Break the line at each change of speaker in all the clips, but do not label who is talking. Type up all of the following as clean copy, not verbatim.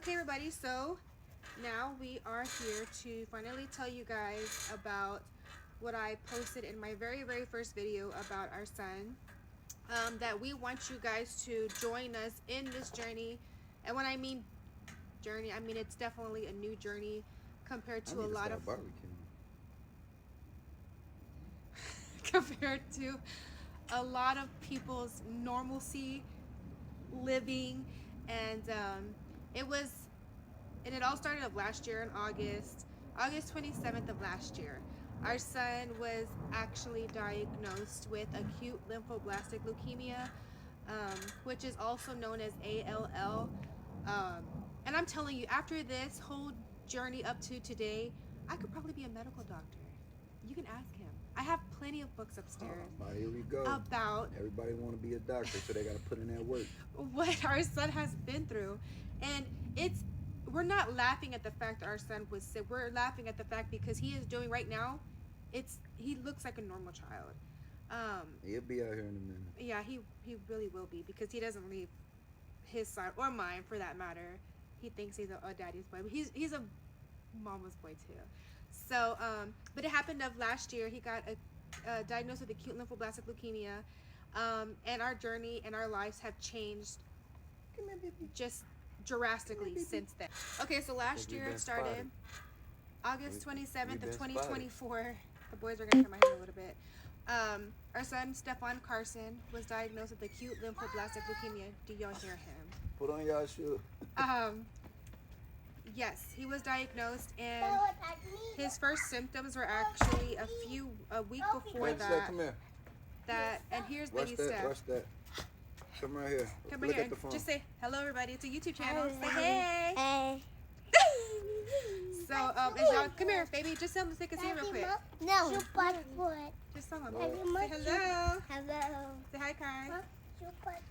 Okay, everybody, so now we are here to finally tell you guys about what I posted in my very first video about our son. That we want you guys to join us in this journey. And when I mean journey, I mean it's definitely a new journey compared to a lot of compared to a lot of people's normalcy living. And it all started of last year in August 27th of last year. Our son was actually diagnosed with acute lymphoblastic leukemia, which is also known as ALL. And I'm telling you, after this whole journey up to today, I could probably be a medical doctor. You can ask him. I have plenty of books upstairs.
Here we go.
About
everybody want to be a doctor, so they got to put in that work.
What our son has been through, and we're not laughing at the fact that our son was sick. We're laughing at the fact because he is doing right now. He looks like a normal child.
He'll be out here in a minute.
Yeah, he really will be, because he doesn't leave his side, or mine for that matter. He thinks he's a daddy's boy, but he's a mama's boy too. So, but it happened of last year. He got diagnosed with acute lymphoblastic leukemia, and our journey and our lives have changed just drastically since then. Okay, so last year it started August 27th of 2024. The boys are gonna hear my hair a little bit. Our son Stefan Carson was diagnosed with acute lymphoblastic leukemia. Do y'all hear him?
Put on y'all shoe.
Yes, he was diagnosed, and his first symptoms were actually a week before that.
Come here.
And here's baby Stef.
Watch that. Come right here.
Come
Look
right here.
at the phone.
Just say hello, everybody. It's a YouTube channel. Say hey.
Hey.
So, is y'all, come here, baby. Just tell them so they can see real quick.
No.
Just tell them.
No.
Say hello.
Hello.
Say hi, Kai.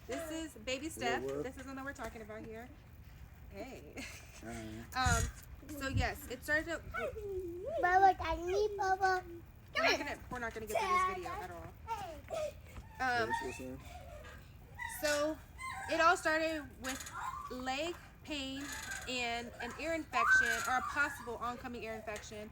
This is baby Stef. This is the one we're talking about here. Hey. So yes, it started.
Baba, I need Baba.
We're not gonna get to this video at all. So it all started with leg pain and an ear infection, or a possible oncoming ear infection.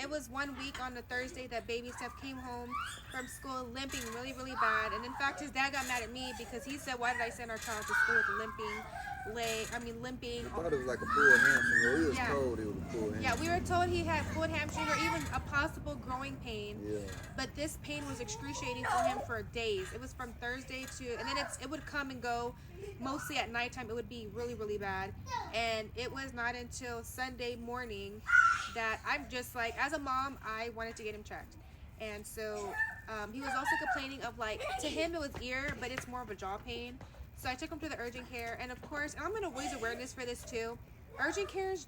It was 1 week on the Thursday that baby Stef came home from school limping really bad. And in fact, his dad got mad at me because he said, why did I send our child to school with a limping leg? I mean, limping.
I thought it was like a pulled hamstring. He was told it was a pulled hamstring.
Yeah, we were told he had pulled hamstring, or even a possible growing pain.
Yeah.
But this pain was excruciating for him for days. It was from Thursday to, and then it would come and go. Mostly at nighttime, it would be really bad. And it was not until Sunday morning that I'm just like, as a mom, I wanted to get him checked. And so he was also complaining of, like, to him it was ear, but it's more of a jaw pain. So I took him to the urgent care, and of course, and I'm going to raise awareness for this too. Urgent cares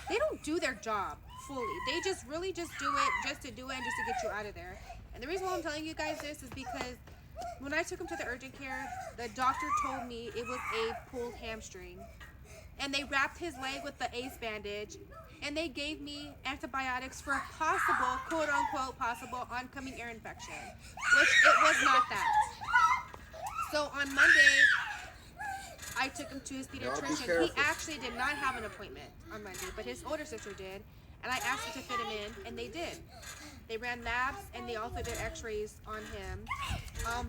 they don't do their job fully. They just really just do it just to do it and just to get you out of there. And the reason why I'm telling you guys this is because when I took him to the urgent care, the doctor told me it was a pulled hamstring. And they wrapped his leg with the ACE bandage, and they gave me antibiotics for a possible, quote unquote, possible oncoming ear infection, which it was not that. So on Monday, I took him to his pediatrician. He actually did not have an appointment on Monday, but his older sister did, and I asked them to fit him in, and they did. They ran labs, and they also did x-rays on him.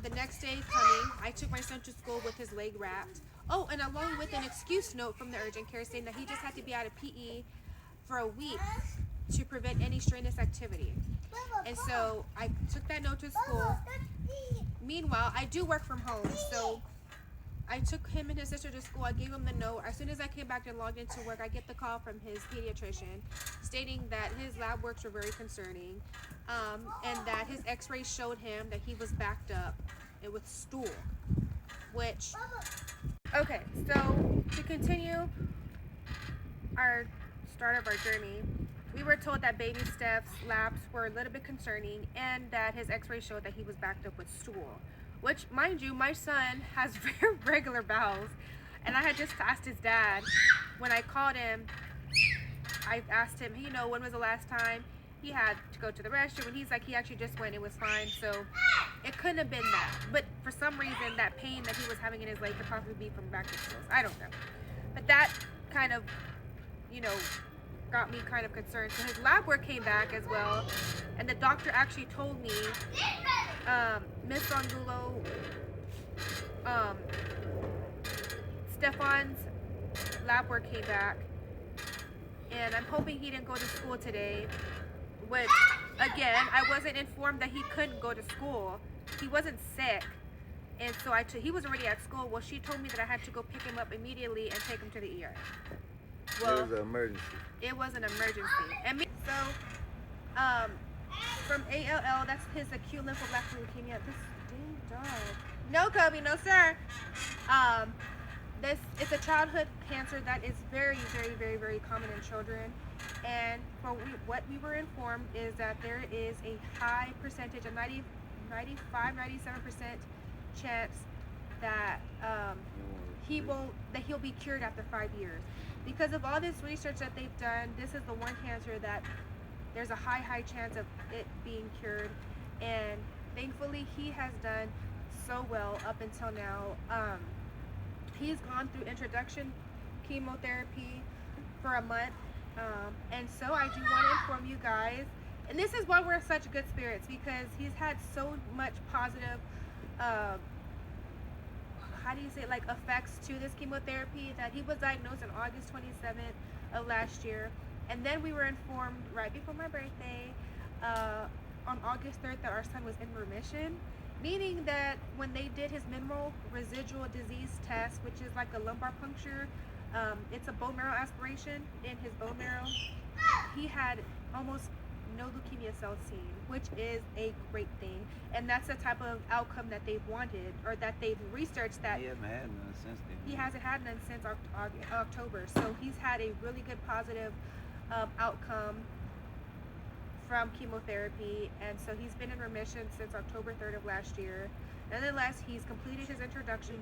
The next day coming, I took my son to school with his leg wrapped. Oh, and along with an excuse note from the urgent care saying that he just had to be out of PE for a week to prevent any strenuous activity. And so I took that note to school. Meanwhile, I do work from home, so I took him and his sister to school. I gave him the note. As soon as I came back and logged into work, I get the call from his pediatrician stating that his lab works were very concerning, and that his x-rays showed him that he was backed up with stool, which... Okay, so to continue our start of our journey, we were told that baby Stef's labs were a little bit concerning, and that his x-ray showed that he was backed up with stool, which, mind you, my son has very regular bowels. And I had just asked his dad, when I called him, I asked him, when was the last time he had to go to the restroom, and he's like, he actually just went, it was fine. So it couldn't have been that, but for some reason that pain that he was having in his leg could possibly be from back to stools. I don't know, but that kind of, you know, got me kind of concerned. So his lab work came back as well, and the doctor actually told me, Miss Angulo, Stefan's lab work came back, and I'm hoping he didn't go to school today, which, again, I wasn't informed that he couldn't go to school. He wasn't sick, and so he was already at school. Well, she told me that I had to go pick him up immediately and take him to the ER. Well,
it was an emergency.
It was an emergency. And so, from ALL, that's his acute lymphoblastic leukemia. This dang dog. No, Kobe, no, sir. It's a childhood cancer that is very, very, very, very common in children. And what we were informed is that there is a high percentage, a 95, 97% chance that he'll be cured after 5 years. Because of all this research that they've done, this is the one cancer that there's a high chance of it being cured. And thankfully, he has done so well up until now. He's gone through introduction chemotherapy for a month. And so I do want to inform you guys, and this is why we're such good spirits, because he's had so much positive effects to this chemotherapy, that he was diagnosed on August 27th of last year, and then we were informed right before my birthday on August 3rd that our son was in remission, meaning that when they did his minimal residual disease test, which is like a lumbar puncture, it's a bone marrow aspiration in his bone marrow, he had almost no leukemia cells seen, which is a great thing, and that's the type of outcome that they've wanted, or that they've researched. That
he hasn't had none since then.
He hasn't had none since October, so he's had a really good positive outcome from chemotherapy, and so he's been in remission since October 3rd of last year. Nonetheless, he's completed his introduction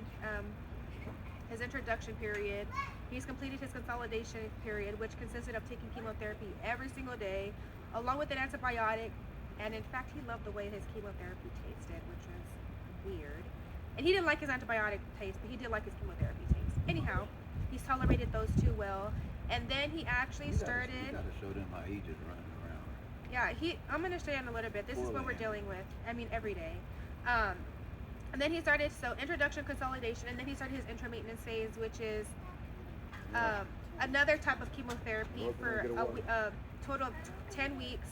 period. He's completed his consolidation period, which consisted of taking chemotherapy every single day, along with an antibiotic. And in fact, he loved the way his chemotherapy tasted, which was weird. And he didn't like his antibiotic taste, but he did like his chemotherapy taste. Anyhow, he's tolerated those two well. And then he actually started.
You gotta show them how he just running around.
Yeah, I'm gonna show you in a little bit. This is what we're dealing with. I mean, every day. And then he started, introduction, consolidation, and then he started his intermittence phase, which is another type of chemotherapy for a total of 10 weeks,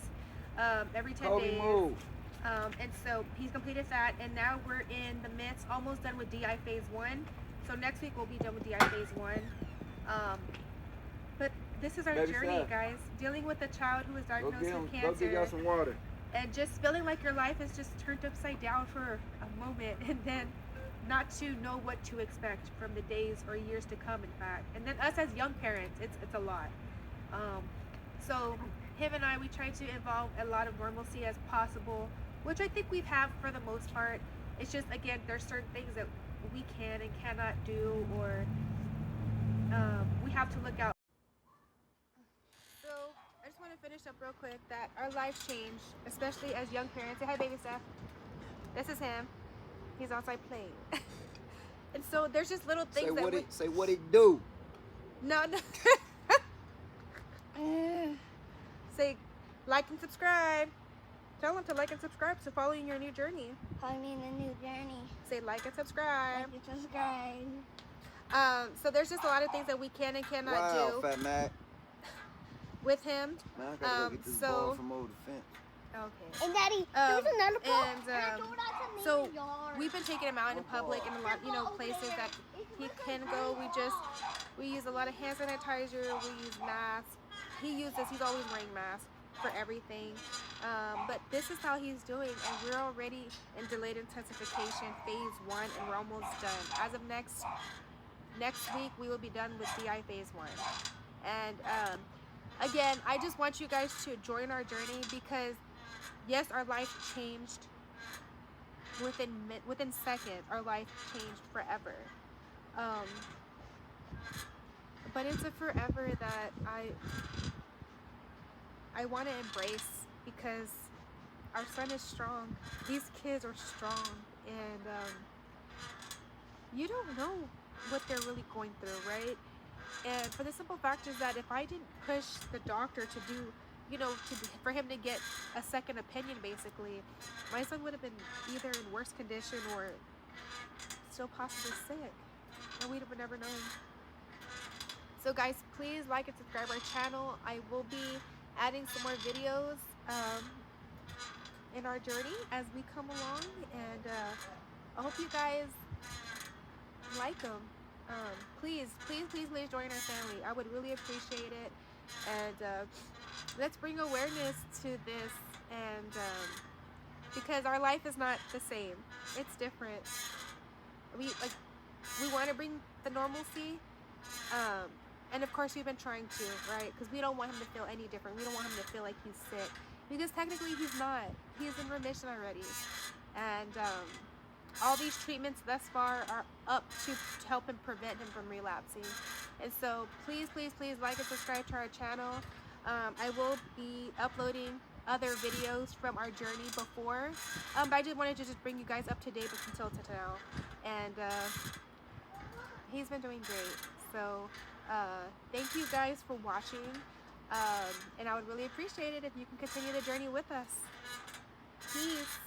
every 10 days. And so he's completed that, and now we're in the midst, almost done with DI phase 1. So next week we'll be done with DI phase 1. But this is our journey, guys. Dealing with a child who is diagnosed with cancer. Go get y'all some water. And just feeling like your life is just turned upside down for a moment, and then not to know what to expect from the days or years to come, in fact. And then us as young parents, it's a lot. So him and I, we try to involve a lot of normalcy as possible, which I think we have for the most part. It's just, again, there's certain things that we can and cannot do, or we have to look out. So I just want to finish up real quick that our lives change, especially as young parents. Say hi, baby Stef. This is him. He's outside playing. And so there's just little things
say what it do.
No. Say like and subscribe. Tell them to like and subscribe to follow your new journey.
Following the new journey.
Say like and subscribe.
Like and subscribe.
So there's just a lot of things that we can and cannot do.
Fat Mac.
With him.
Man, I gotta go get this ball from over the fence.
Okay.
And Daddy, there's another ball.
And so we've been taking him out in public and a lot, places that he can go. We use a lot of hand sanitizer. We use masks. He's always wearing masks for everything. But this is how he's doing, and we're already in delayed intensification phase 1, and we're almost done. As of next week, we will be done with DI phase 1. And again, I just want you guys to join our journey, because yes, our life changed within seconds. Our life changed forever. But it's a forever that I want to embrace, because our son is strong. These kids are strong, and you don't know what they're really going through, right? And for the simple fact is that if I didn't push the doctor to do, you know, for him to get a second opinion, basically, my son would have been either in worse condition or still possibly sick, and we'd have never known. So guys, please like and subscribe our channel. I will be adding some more videos in our journey as we come along, and I hope you guys like them. Please join our family. I would really appreciate it, and let's bring awareness to this, and because our life is not the same, it's different. We want to bring the normalcy, and of course we've been trying to, right? Because we don't want him to feel any different. We don't want him to feel like he's sick, because technically he's not. He's in remission already, and all these treatments thus far are up to help him prevent him from relapsing. And so please like and subscribe to our channel. I will be uploading other videos from our journey before, but I just wanted to just bring you guys up to date until now. And he's been doing great. So thank you guys for watching, and I would really appreciate it if you can continue the journey with us. Peace.